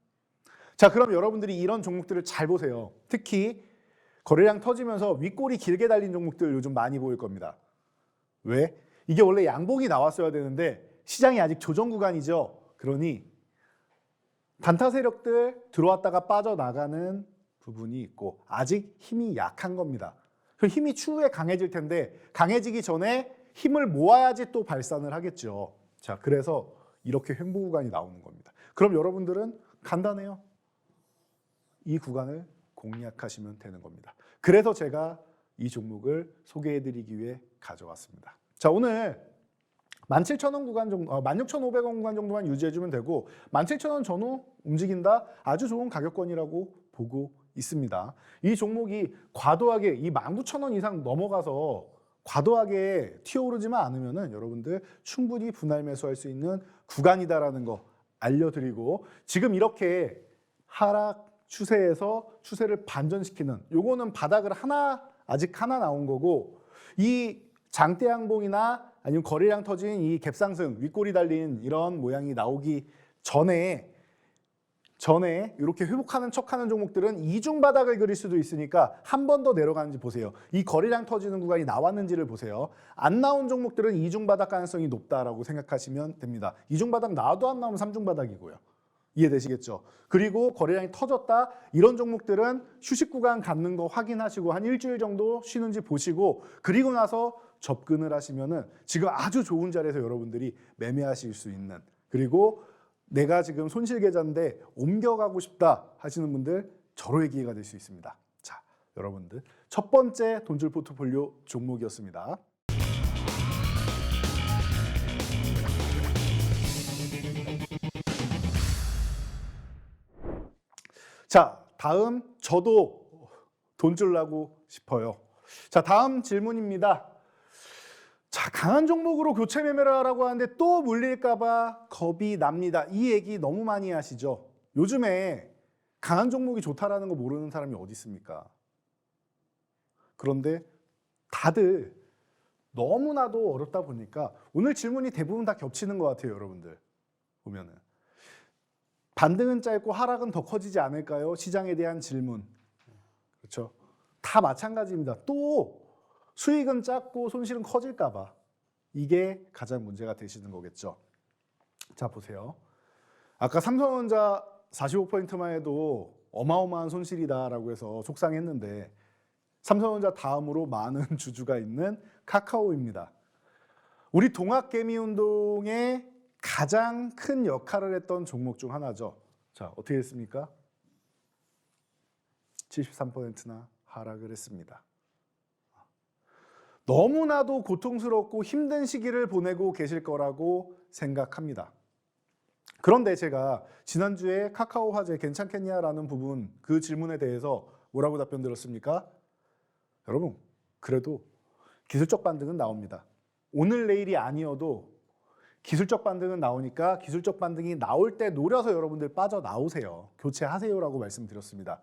자, 그럼 여러분들이 이런 종목들을 잘 보세요. 특히 거래량 터지면서 윗골이 길게 달린 종목들 요즘 많이 보일 겁니다. 왜? 이게 원래 양봉이 나왔어야 되는데 시장이 아직 조정 구간이죠. 그러니 단타 세력들 들어왔다가 빠져나가는 부분이 있고 아직 힘이 약한 겁니다. 그 힘이 추후에 강해질 텐데 강해지기 전에 힘을 모아야지 또 발산을 하겠죠. 자, 그래서 이렇게 횡보 구간이 나오는 겁니다. 그럼 여러분들은 간단해요. 이 구간을 공략하시면 되는 겁니다. 그래서 제가 이 종목을 소개해드리기 위해 가져왔습니다. 자, 오늘 17,000원 구간 정도, 16,500원 구간 정도만 유지해주면 되고 17,000원 전후 움직인다. 아주 좋은 가격권이라고 보고 있습니다. 이 종목이 과도하게 이 19,000원 이상 넘어가서 과도하게 튀어오르지만 않으면은 여러분들 충분히 분할 매수할 수 있는 구간이다라는 거 알려드리고, 지금 이렇게 하락 추세에서 추세를 반전시키는, 요거는 바닥을 아직 하나 나온 거고, 이 장대 양봉이나 아니면 거래량 터진 이 갭상승, 윗골이 달린 이런 모양이 나오기 전에 이렇게 회복하는 척하는 종목들은 이중 바닥을 그릴 수도 있으니까 한 번 더 내려가는지 보세요. 이 거래량 터지는 구간이 나왔는지를 보세요. 안 나온 종목들은 이중 바닥 가능성이 높다라고 생각하시면 됩니다. 이중 바닥 나와도 안 나오면 삼중 바닥이고요. 이해되시겠죠? 그리고 거래량이 터졌다, 이런 종목들은 휴식 구간 갖는 거 확인하시고 한 일주일 정도 쉬는지 보시고, 그리고 나서 접근을 하시면은 지금 아주 좋은 자리에서 여러분들이 매매하실 수 있는, 그리고 내가 지금 손실 계좌인데 옮겨가고 싶다 하시는 분들 절호의 기회가 될 수 있습니다. 자, 여러분들 첫 번째 돈줄 포트폴리오 종목이었습니다. 자, 다음 저도 돈줄 나고 싶어요. 자, 다음 질문입니다. 자, 강한 종목으로 교체 매매를 하라고 하는데 또 물릴까봐 겁이 납니다. 이 얘기 너무 많이 하시죠? 요즘에 강한 종목이 좋다라는 거 모르는 사람이 어디 있습니까? 그런데 다들 너무나도 어렵다 보니까 오늘 질문이 대부분 다 겹치는 것 같아요, 여러분들. 보면은. 반등은 짧고 하락은 더 커지지 않을까요? 시장에 대한 질문. 그렇죠? 다 마찬가지입니다. 또 수익은 작고 손실은 커질까 봐. 이게 가장 문제가 되시는 거겠죠. 자, 보세요. 아까 삼성전자 45%만 해도 어마어마한 손실이다라고 해서 속상했는데 삼성전자 다음으로 많은 주주가 있는 카카오입니다. 우리 동학개미운동의 가장 큰 역할을 했던 종목 중 하나죠. 자, 어떻게 됐습니까? 73%나 하락을 했습니다. 너무나도 고통스럽고 힘든 시기를 보내고 계실 거라고 생각합니다. 그런데 제가 지난주에 카카오 화재 괜찮겠냐라는 부분, 그 질문에 대해서 뭐라고 답변 드렸습니까? 여러분, 그래도 기술적 반등은 나옵니다. 오늘 내일이 아니어도 기술적 반등은 나오니까 기술적 반등이 나올 때 노려서 여러분들 빠져나오세요. 교체하세요라고 말씀드렸습니다.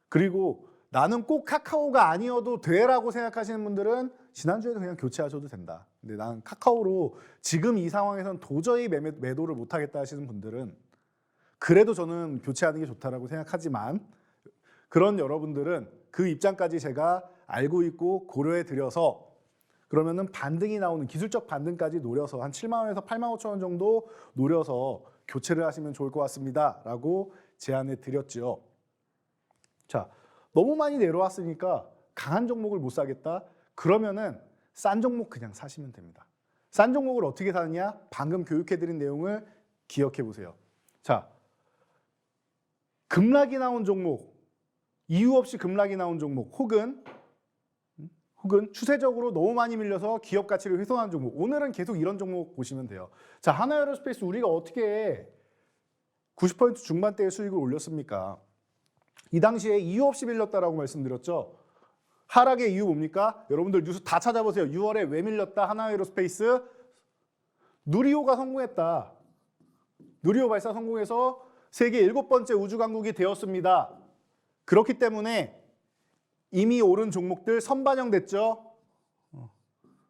그리고 나는 꼭 카카오가 아니어도 돼라고 생각하시는 분들은 지난주에도 그냥 교체하셔도 된다. 근데 나는 카카오로 지금 이 상황에선 도저히 매도를 못하겠다 하시는 분들은 그래도 저는 교체하는 게 좋다라고 생각하지만 그런 여러분들은 그 입장까지 제가 알고 있고 고려해 드려서 그러면은 반등이 나오는 기술적 반등까지 노려서 한 7만 원에서 8만 5천 원 정도 노려서 교체를 하시면 좋을 것 같습니다라고 제안해 드렸죠. 자, 너무 많이 내려왔으니까 강한 종목을 못 사겠다. 그러면은 싼 종목 그냥 사시면 됩니다. 싼 종목을 어떻게 사느냐? 방금 교육해 드린 내용을 기억해 보세요. 자, 급락이 나온 종목, 이유 없이 급락이 나온 종목 혹은 추세적으로 너무 많이 밀려서 기업 가치를 훼손하는 종목. 오늘은 계속 이런 종목 보시면 돼요. 자, 하나에어로스페이스 우리가 어떻게 90% 중반대의 수익을 올렸습니까? 이 당시에 이유 없이 밀렸다라고 말씀드렸죠. 하락의 이유 뭡니까? 여러분들 뉴스 다 찾아보세요. 6월에 왜 밀렸다? 하나에어로스페이스 누리호가 성공했다. 누리호 발사 성공해서 세계 7번째 우주 강국이 되었습니다. 그렇기 때문에 이미 오른 종목들 선반영됐죠?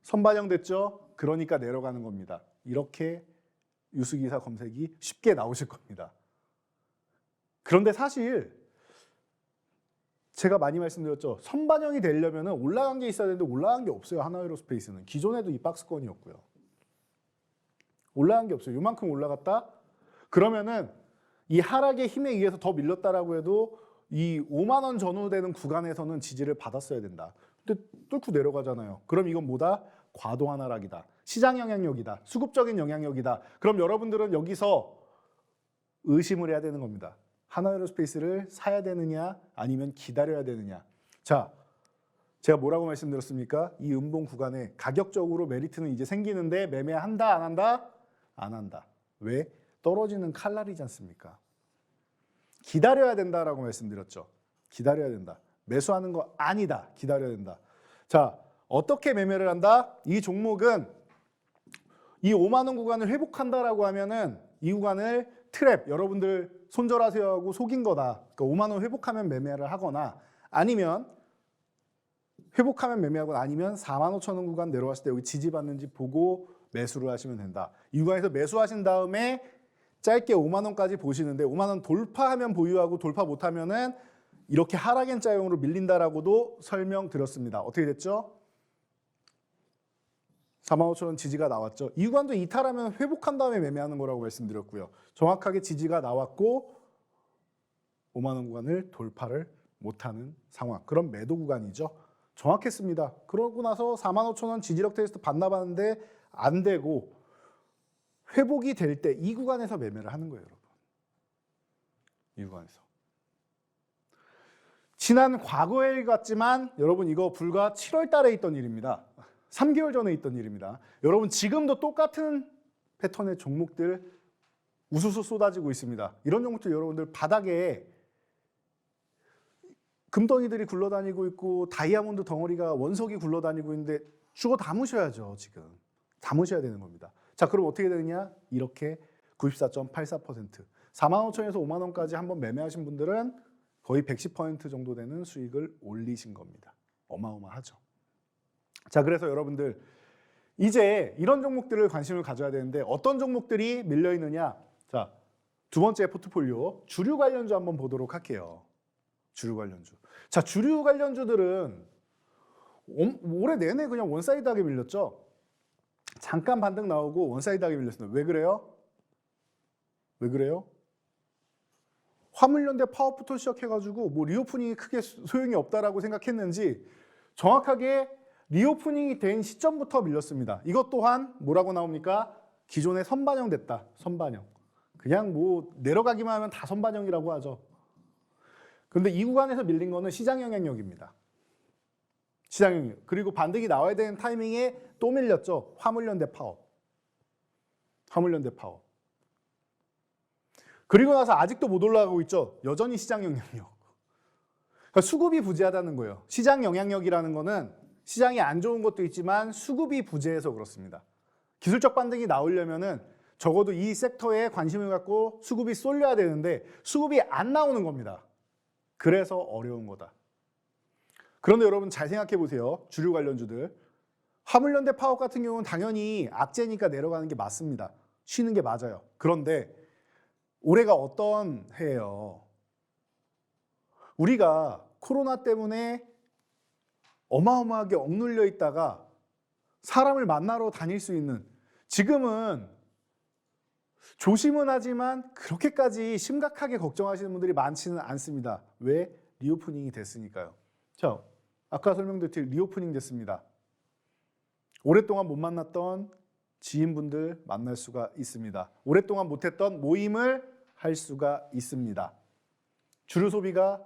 선반영됐죠? 그러니까 내려가는 겁니다. 이렇게 뉴스기사 검색이 쉽게 나오실 겁니다. 그런데 사실 제가 많이 말씀드렸죠. 선반영이 되려면 올라간 게 있어야 되는데 올라간 게 없어요. 하나에어로스페이스는. 기존에도 이 박스권이었고요. 올라간 게 없어요. 이만큼 올라갔다? 그러면은 이 하락의 힘에 의해서 더 밀렸다라고 해도 이 5만 원 전후 되는 구간에서는 지지를 받았어야 된다. 근데 뚫고 내려가잖아요. 그럼 이건 뭐다? 과도한 하락이다. 시장 영향력이다. 수급적인 영향력이다. 그럼 여러분들은 여기서 의심을 해야 되는 겁니다. 하나에어로스페이스를 사야 되느냐 아니면 기다려야 되느냐. 자, 제가 뭐라고 말씀드렸습니까? 이 음봉 구간에 가격적으로 메리트는 이제 생기는데 매매한다 안 한다? 안 한다. 왜? 떨어지는 칼날이지 않습니까? 기다려야 된다라고 말씀드렸죠. 기다려야 된다. 매수하는 거 아니다. 기다려야 된다. 자, 어떻게 매매를 한다? 이 종목은 이 5만 원 구간을 회복한다라고 하면은 이 구간을 트랩, 여러분들 손절하세요 하고 속인 거다. 그러니까 5만 원 회복하면 매매를 하거나 아니면 회복하면 매매하거나 아니면 4만 5천 원 구간 내려왔을 때 여기 지지받는지 보고 매수를 하시면 된다. 이 구간에서 매수하신 다음에 짧게 5만 원까지 보시는데 5만 원 돌파하면 보유하고 돌파 못하면은 이렇게 하락엔자용으로 밀린다라고도 설명드렸습니다. 어떻게 됐죠? 4만 5천 원 지지가 나왔죠. 이 구간도 이탈하면 회복한 다음에 매매하는 거라고 말씀드렸고요. 정확하게 지지가 나왔고 5만 원 구간을 돌파를 못하는 상황. 그런 매도 구간이죠. 정확했습니다. 그러고 나서 4만 5천 원 지지력 테스트 반납하는데 안 되고 회복이 될 때 이 구간에서 매매를 하는 거예요, 여러분. 이 구간에서. 지난 과거의 일 같지만 여러분 이거 불과 7월 달에 있던 일입니다. 3개월 전에 있던 일입니다. 여러분 지금도 똑같은 패턴의 종목들 우수수 쏟아지고 있습니다. 이런 종목들 여러분들 바닥에 금덩이들이 굴러다니고 있고 다이아몬드 덩어리가 원석이 굴러다니고 있는데 주워 담으셔야죠. 지금. 담으셔야 되는 겁니다. 자, 그럼 어떻게 되느냐? 이렇게 94.84%. 4만 5천에서 5만 원까지 한번 매매하신 분들은 거의 110% 정도 되는 수익을 올리신 겁니다. 어마어마하죠. 자, 그래서 여러분들 이제 이런 종목들을 관심을 가져야 되는데 어떤 종목들이 밀려 있느냐? 자, 두 번째 포트폴리오 주류 관련주 한번 보도록 할게요. 주류 관련주. 자, 주류 관련주들은 올해 내내 그냥 원사이드하게 밀렸죠. 잠깐 반등 나오고 원사이드하게 밀렸습니다. 왜 그래요? 왜 그래요? 화물연대 파업부터 시작해가지고 뭐 리오프닝이 크게 소용이 없다라고 생각했는지 정확하게 리오프닝이 된 시점부터 밀렸습니다. 이것 또한 뭐라고 나옵니까? 기존에 선반영됐다. 선반영. 그냥 뭐 내려가기만 하면 다 선반영이라고 하죠. 그런데 이 구간에서 밀린 거는 시장 영향력입니다. 시장 영향력. 그리고 반등이 나와야 되는 타이밍에 또 밀렸죠. 화물연대 파업. 화물연대 파업. 그리고 나서 아직도 못 올라가고 있죠. 여전히 시장 영향력. 그러니까 수급이 부재하다는 거예요. 시장 영향력이라는 거는 시장이 안 좋은 것도 있지만 수급이 부재해서 그렇습니다. 기술적 반등이 나오려면은 적어도 이 섹터에 관심을 갖고 수급이 쏠려야 되는데 수급이 안 나오는 겁니다. 그래서 어려운 거다. 그런데 여러분 잘 생각해 보세요. 주류 관련주들. 화물연대 파업 같은 경우는 당연히 악재니까 내려가는 게 맞습니다. 쉬는 게 맞아요. 그런데 올해가 어떤 해예요? 우리가 코로나 때문에 어마어마하게 억눌려 있다가 사람을 만나러 다닐 수 있는, 지금은 조심은 하지만 그렇게까지 심각하게 걱정하시는 분들이 많지는 않습니다. 왜? 리오프닝이 됐으니까요. 자, 아까 설명드린 리오프닝 됐습니다. 오랫동안 못 만났던 지인분들 만날 수가 있습니다. 오랫동안 못했던 모임을 할 수가 있습니다. 주류 소비가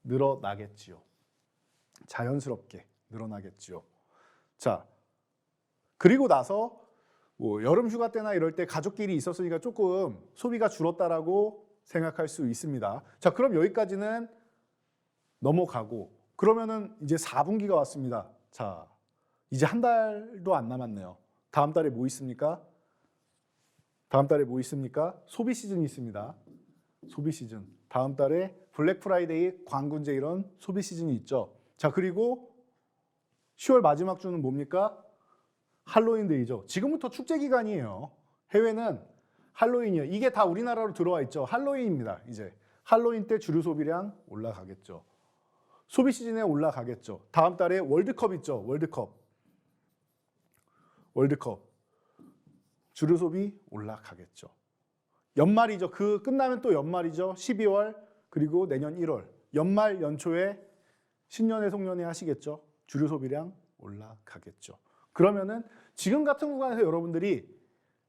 늘어나겠지요. 자연스럽게 늘어나겠지요. 자, 그리고 나서 뭐 여름 휴가 때나 이럴 때 가족끼리 있었으니까 조금 소비가 줄었다라고 생각할 수 있습니다. 자, 그럼 여기까지는 넘어가고 그러면은 이제 4분기가 왔습니다. 자, 이제 한 달도 안 남았네요. 다음 달에 뭐 있습니까? 다음 달에 뭐 있습니까? 소비 시즌이 있습니다. 소비 시즌. 다음 달에 블랙 프라이데이, 광군제 이런 소비 시즌이 있죠. 자, 그리고 10월 마지막 주는 뭡니까? 할로윈데이죠. 지금부터 축제 기간이에요. 해외는 할로윈이에요. 이게 다 우리나라로 들어와 있죠. 할로윈입니다. 이제 할로윈 때 주류 소비량 올라가겠죠. 소비 시즌에 올라가겠죠. 다음 달에 월드컵 있죠. 월드컵. 주류 소비 올라가겠죠. 연말이죠. 그 끝나면 또 연말이죠. 12월 그리고 내년 1월. 연말 연초에 신년회 송년회 하시겠죠. 주류 소비량 올라가겠죠. 그러면은 지금 같은 구간에서 여러분들이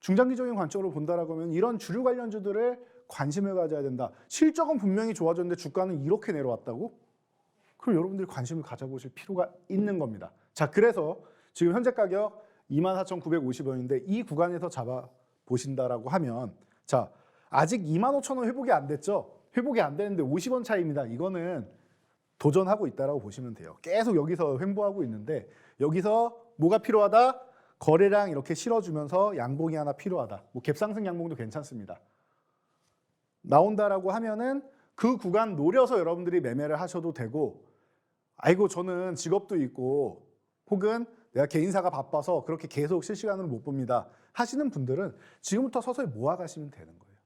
중장기적인 관점으로 본다라고 하면 이런 주류 관련주들을 관심을 가져야 된다. 실적은 분명히 좋아졌는데 주가는 이렇게 내려왔다고? 그럼 여러분들이 관심을 가져보실 필요가 있는 겁니다. 자, 그래서 지금 현재 가격 24,950원인데 이 구간에서 잡아보신다라고 하면, 자, 아직 25,000원 회복이 안 됐죠? 회복이 안 되는데 50원 차이입니다. 이거는 도전하고 있다라고 보시면 돼요. 계속 여기서 횡보하고 있는데 여기서 뭐가 필요하다? 거래량 이렇게 실어주면서 양봉이 하나 필요하다. 뭐 갭상승 양봉도 괜찮습니다. 나온다라고 하면은 그 구간 노려서 여러분들이 매매를 하셔도 되고, 아이고 저는 직업도 있고 혹은 내가 개인사가 바빠서 그렇게 계속 실시간으로 못 봅니다 하시는 분들은 지금부터 서서히 모아가시면 되는 거예요.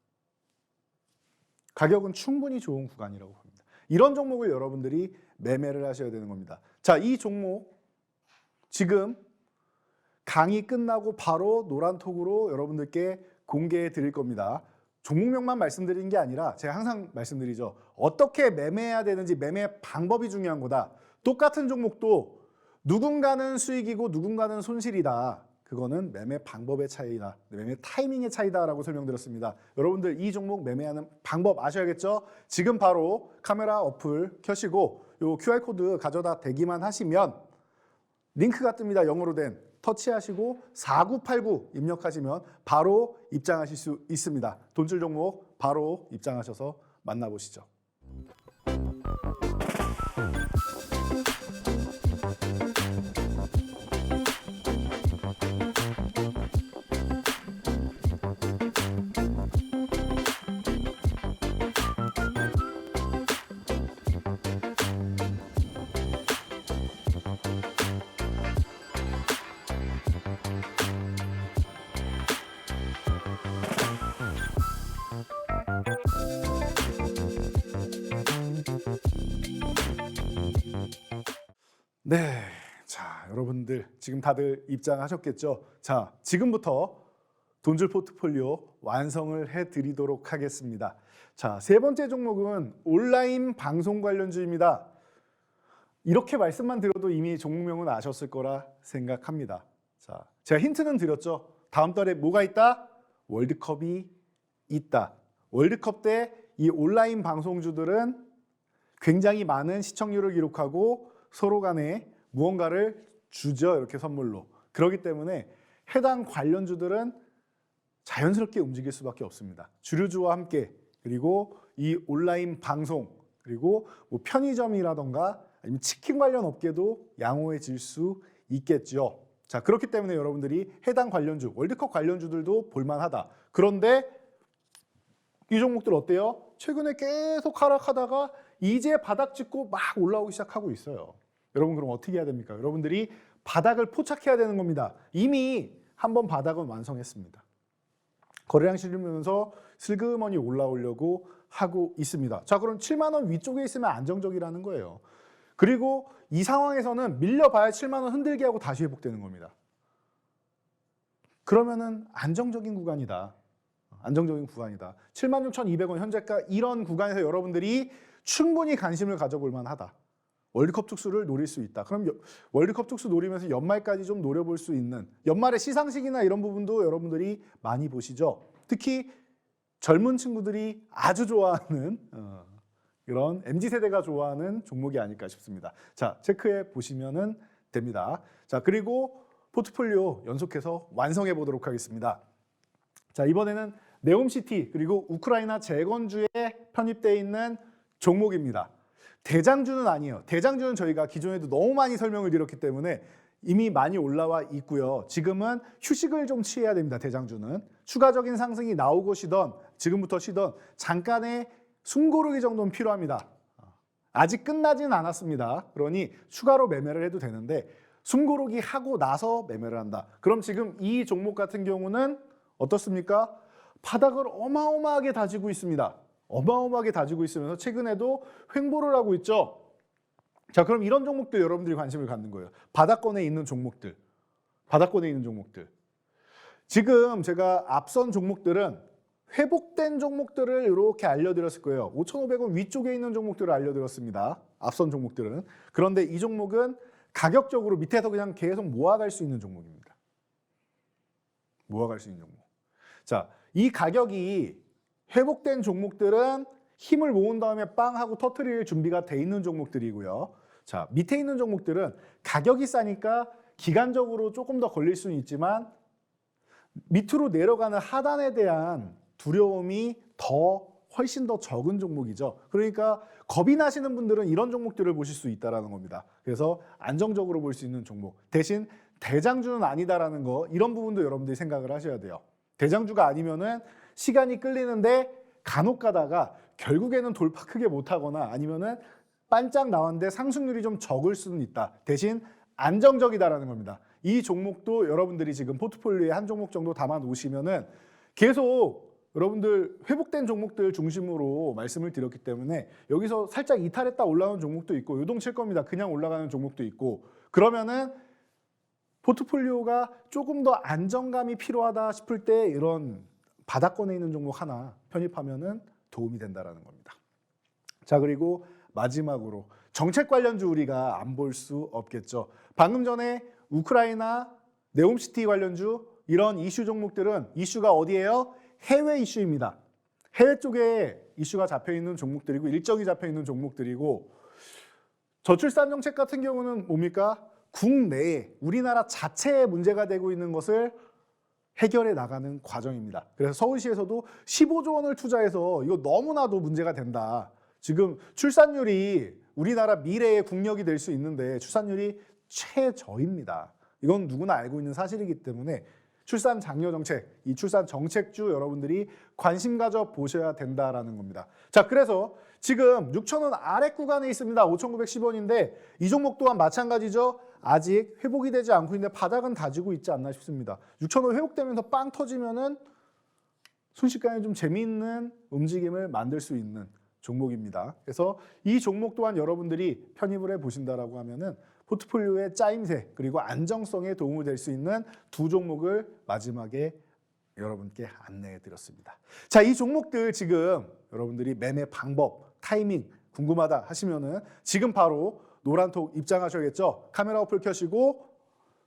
가격은 충분히 좋은 구간이라고 봅니다. 이런 종목을 여러분들이 매매를 하셔야 되는 겁니다. 자, 이 종목 지금 강의 끝나고 바로 노란톡으로 여러분들께 공개해 드릴 겁니다. 종목명만 말씀드리는 게 아니라 제가 항상 말씀드리죠. 어떻게 매매해야 되는지 매매 방법이 중요한 거다. 똑같은 종목도 누군가는 수익이고 누군가는 손실이다. 그거는 매매 방법의 차이다. 매매 타이밍의 차이다라고 설명드렸습니다. 여러분들 이 종목 매매하는 방법 아셔야겠죠? 지금 바로 카메라 어플 켜시고 요 QR코드 가져다 대기만 하시면 링크가 뜹니다. 영어로 된. 터치하시고 4989 입력하시면 바로 입장하실 수 있습니다. 돈줄 종목 바로 입장하셔서 만나보시죠. 네, 자 여러분들 지금 다들 입장하셨겠죠? 자, 지금부터 돈줄 포트폴리오 완성을 해드리도록 하겠습니다. 자, 세 번째 종목은 온라인 방송 관련주입니다. 이렇게 말씀만 드려도 이미 종목명은 아셨을 거라 생각합니다. 자, 제가 힌트는 드렸죠. 다음 달에 뭐가 있다? 월드컵이 있다. 월드컵 때 이 온라인 방송주들은 굉장히 많은 시청률을 기록하고 서로 간에 무언가를 주죠. 이렇게 선물로. 그렇기 때문에 해당 관련주들은 자연스럽게 움직일 수밖에 없습니다. 주류주와 함께, 그리고 이 온라인 방송, 그리고 뭐 편의점이라던가 아니면 치킨 관련 업계도 양호해질 수 있겠죠. 자, 그렇기 때문에 여러분들이 해당 관련주, 월드컵 관련주들도 볼만하다. 그런데 이 종목들 어때요? 최근에 계속 하락하다가 이제 바닥 찍고 막 올라오기 시작하고 있어요. 여러분 그럼 어떻게 해야 됩니까? 여러분들이 바닥을 포착해야 되는 겁니다. 이미 한번 바닥은 완성했습니다. 거래량 실으면서 슬그머니 올라오려고 하고 있습니다. 자, 그럼 7만 원 위쪽에 있으면 안정적이라는 거예요. 그리고 이 상황에서는 밀려봐야 7만 원 흔들게 하고 다시 회복되는 겁니다. 그러면은 안정적인 구간이다. 안정적인 구간이다. 76,200원 현재가 이런 구간에서 여러분들이 충분히 관심을 가져볼 만하다. 월드컵 특수를 노릴 수 있다. 그럼 월드컵 특수 노리면서 연말까지 좀 노려볼 수 있는, 연말에 시상식이나 이런 부분도 여러분들이 많이 보시죠. 특히 젊은 친구들이 아주 좋아하는 이런 MZ세대가 좋아하는 종목이 아닐까 싶습니다. 자, 체크해 보시면 됩니다. 자, 그리고 포트폴리오 연속해서 완성해 보도록 하겠습니다. 자, 이번에는 네옴시티 그리고 우크라이나 재건주에 편입되어 있는 종목입니다. 대장주는 아니에요. 대장주는 저희가 기존에도 너무 많이 설명을 드렸기 때문에 이미 많이 올라와 있고요. 지금은 휴식을 좀 취해야 됩니다. 대장주는. 추가적인 상승이 나오고 쉬던, 지금부터 쉬던 잠깐의 숨고르기 정도는 필요합니다. 아직 끝나지는 않았습니다. 그러니 추가로 매매를 해도 되는데 숨고르기 하고 나서 매매를 한다. 그럼 지금 이 종목 같은 경우는 어떻습니까? 바닥을 어마어마하게 다지고 있습니다. 어마어마하게 다지고 있으면서 최근에도 횡보를 하고 있죠. 자, 그럼 이런 종목들 여러분들이 관심을 갖는 거예요. 바닥권에 있는 종목들. 바닥권에 있는 종목들. 지금 제가 앞선 종목들은 회복된 종목들을 이렇게 알려드렸을 거예요. 5,500원 위쪽에 있는 종목들을 알려드렸습니다. 앞선 종목들은. 그런데 이 종목은 가격적으로 밑에서 그냥 계속 모아갈 수 있는 종목입니다. 모아갈 수 있는 종목. 자, 이 가격이 회복된 종목들은 힘을 모은 다음에 빵 하고 터트릴 준비가 돼 있는 종목들이고요. 자, 밑에 있는 종목들은 가격이 싸니까 기간적으로 조금 더 걸릴 수는 있지만 밑으로 내려가는 하단에 대한 두려움이 훨씬 더 적은 종목이죠. 그러니까 겁이 나시는 분들은 이런 종목들을 보실 수 있다는 겁니다. 그래서 안정적으로 볼 수 있는 종목. 대신 대장주는 아니다라는 거, 이런 부분도 여러분들이 생각을 하셔야 돼요. 대장주가 아니면은 시간이 끌리는데 간혹 가다가 결국에는 돌파 크게 못하거나 아니면은 반짝 나왔는데 상승률이 좀 적을 수는 있다. 대신 안정적이다라는 겁니다. 이 종목도 여러분들이 지금 포트폴리오에 한 종목 정도 담아 놓으시면은 계속 여러분들 회복된 종목들 중심으로 말씀을 드렸기 때문에 여기서 살짝 이탈했다 올라오는 종목도 있고 요동칠 겁니다. 그냥 올라가는 종목도 있고 그러면은 포트폴리오가 조금 더 안정감이 필요하다 싶을 때 이런 바닥권에 있는 종목 하나 편입하면은 도움이 된다라는 겁니다. 자, 그리고 마지막으로 정책 관련주 우리가 안 볼 수 없겠죠. 방금 전에 우크라이나, 네옴시티 관련주 이런 이슈 종목들은 이슈가 어디예요? 해외 이슈입니다. 해외 쪽에 이슈가 잡혀 있는 종목들이고 일정이 잡혀 있는 종목들이고 저출산 정책 같은 경우는 뭡니까? 국내에 우리나라 자체에 문제가 되고 있는 것을 해결해 나가는 과정입니다. 그래서 서울시에서도 15조 원을 투자해서 이거 너무나도 문제가 된다. 지금 출산율이 우리나라 미래의 국력이 될 수 있는데 출산율이 최저입니다. 이건 누구나 알고 있는 사실이기 때문에 출산 장려 정책, 이 출산 정책주 여러분들이 관심 가져 보셔야 된다라는 겁니다. 자, 그래서 지금 6,000원 아래 구간에 있습니다. 5,910원인데 이 종목 또한 마찬가지죠. 아직 회복이 되지 않고 있는데 바닥은 다지고 있지 않나 싶습니다. 6,000원 회복되면서 빵 터지면은 순식간에 좀 재미있는 움직임을 만들 수 있는 종목입니다. 그래서 이 종목 또한 여러분들이 편입을 해 보신다라고 하면은 포트폴리오의 짜임새 그리고 안정성에 도움이 될 수 있는 두 종목을 마지막에 여러분께 안내해 드렸습니다. 자, 이 종목들 지금 여러분들이 매매 방법, 타이밍 궁금하다 하시면은 지금 바로 노란톡 입장하셔야겠죠. 카메라 어플 켜시고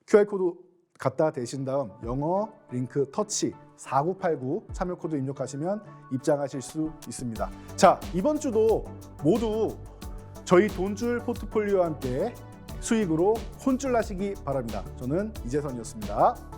QR코드 갖다 대신 다음 영어 링크 터치 4989 참여 코드 입력하시면 입장하실 수 있습니다. 자, 이번 주도 모두 저희 돈줄 포트폴리오와 함께 수익으로 혼쭐 나시기 바랍니다. 저는 이재선이었습니다.